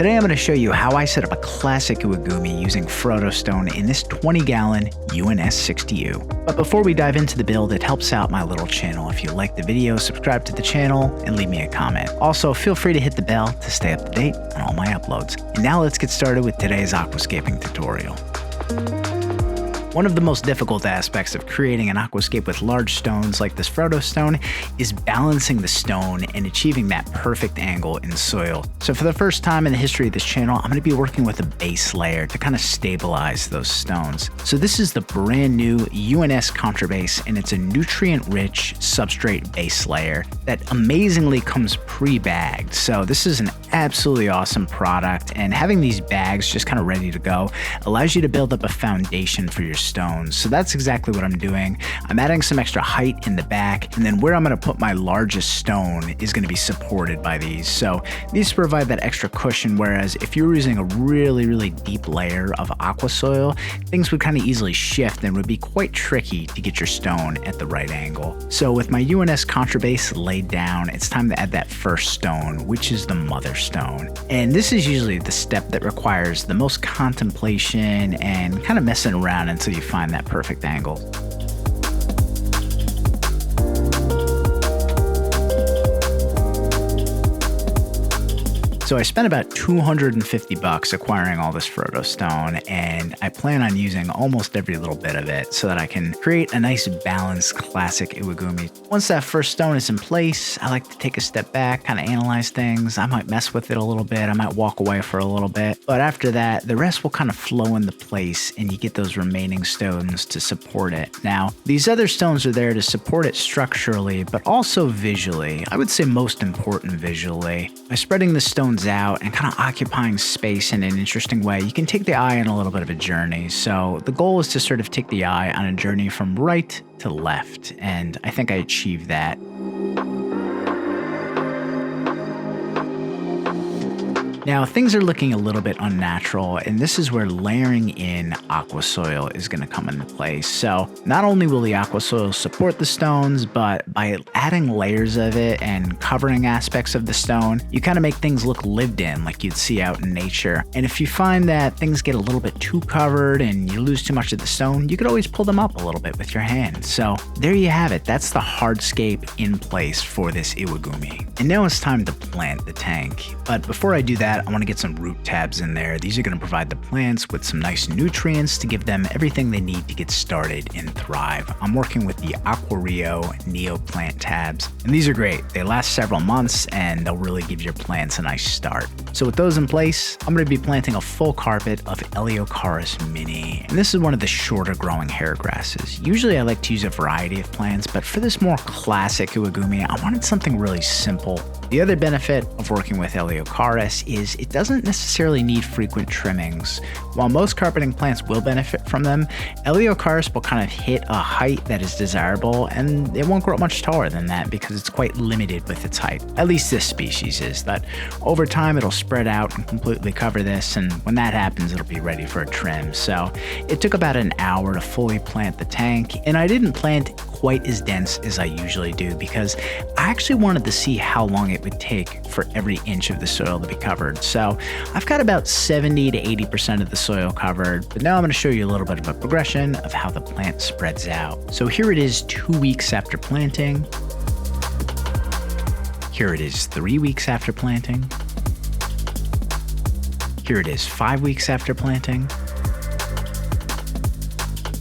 Today I'm going to show you how I set up a classic Iwagumi using Frodo stone in this 20-gallon UNS 60U. But before we dive into the build, it helps out my little channel if you like the video, subscribe to the channel, and leave me a comment. Also, feel free to hit the bell to stay up to date on all my uploads. And now let's get started with today's aquascaping tutorial. One of the most difficult aspects of creating an aquascape with large stones like this Frodo stone is balancing the stone and achieving that perfect angle in soil. So for the first time in the history of this channel, I'm going to be working with a base layer to kind of stabilize those stones. So this is the brand new UNS Controbase, and it's a nutrient-rich substrate base layer that amazingly comes pre-bagged. So this is an absolutely awesome product, and having these bags just kind of ready to go allows you to build up a foundation for your stones. So that's exactly what I'm doing. I'm adding some extra height in the back, and then where I'm going to put my largest stone is going to be supported by these. So these provide that extra cushion, whereas if you're using a really deep layer of aqua soil, things would kind of easily shift and would be quite tricky to get your stone at the right angle. So with my UNS Controbase laid down, it's time to add that first stone, which is the mother stone. And this is usually the step that requires the most contemplation and kind of messing around until you find that perfect angle. So I spent about $250 acquiring all this Frodo stone, and I plan on using almost every little bit of it so that I can create a nice balanced classic Iwagumi. Once that first stone is in place, I like to take a step back, kind of analyze things. I might mess with it a little bit, I might walk away for a little bit, but after that, the rest will kind of flow into place and you get those remaining stones to support it. Now, these other stones are there to support it structurally, but also visually. I would say most important visually. By spreading the stones out and kind of occupying space in an interesting way, you can take the eye on a little bit of a journey. So the goal is to sort of take the eye on a journey from right to left, and I think I achieved that. Now, things are looking a little bit unnatural, and this is where layering in aqua soil is going to come into place. So not only will the aqua soil support the stones, but by adding layers of it and covering aspects of the stone, you kind of make things look lived in, like you'd see out in nature. And if you find that things get a little bit too covered and you lose too much of the stone, you could always pull them up a little bit with your hand. So there you have it. That's the hardscape in place for this Iwagumi. And now it's time to plant the tank. But before I do that, I want to get some root tabs in there. These are going to provide the plants with some nice nutrients to give them everything they need to get started and thrive. I'm working with the AQUARIO Neo Plant tabs, and these are great. They last several months and they'll really give your plants a nice start. So with those in place, I'm going to be planting a full carpet of Eleocharis mini. And this is one of the shorter growing hair grasses. Usually I like to use a variety of plants, but for this more classic Iwagumi, I wanted something really simple. The other benefit of working with Eleocharis is it doesn't necessarily need frequent trimmings. While most carpeting plants will benefit from them, Eleocharis will kind of hit a height that is desirable, and it won't grow much taller than that because it's quite limited with its height. At least this species is. But over time it'll spread out and completely cover this, and when that happens it'll be ready for a trim. So it took about an hour to fully plant the tank, and I didn't plant quite as dense as I usually do because I actually wanted to see how long it would take for every inch of the soil to be covered. So I've got about 70 to 80% of the soil covered, but now I'm going to show you a little bit of a progression of how the plant spreads out. So here it is 2 weeks after planting. Here it is 3 weeks after planting. Here it is 5 weeks after planting.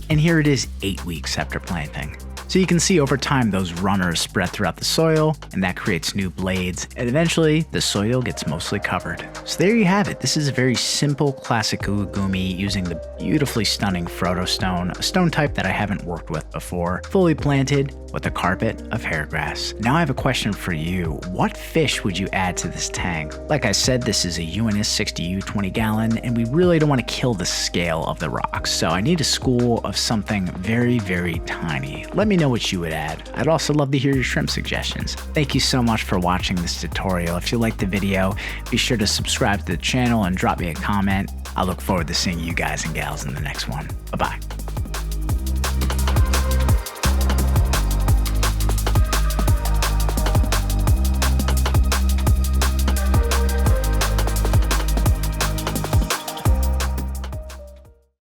And here it is 8 weeks after planting. So you can see over time those runners spread throughout the soil, and that creates new blades, and eventually the soil gets mostly covered. So there you have it. This is a very simple classic Iwagumi using the beautifully stunning Frodo stone, a stone type that I haven't worked with before, fully planted with a carpet of hair grass. Now I have a question for you. What fish would you add to this tank? Like I said, this is a UNS 60U 20-gallon, and we really don't want to kill the scale of the rocks. So I need a school of something very tiny. Let me know what you would add. I'd also love to hear your shrimp suggestions. Thank you so much for watching this tutorial. If you liked the video, be sure to subscribe to the channel and drop me a comment. I look forward to seeing you guys and gals in the next one. Bye-bye.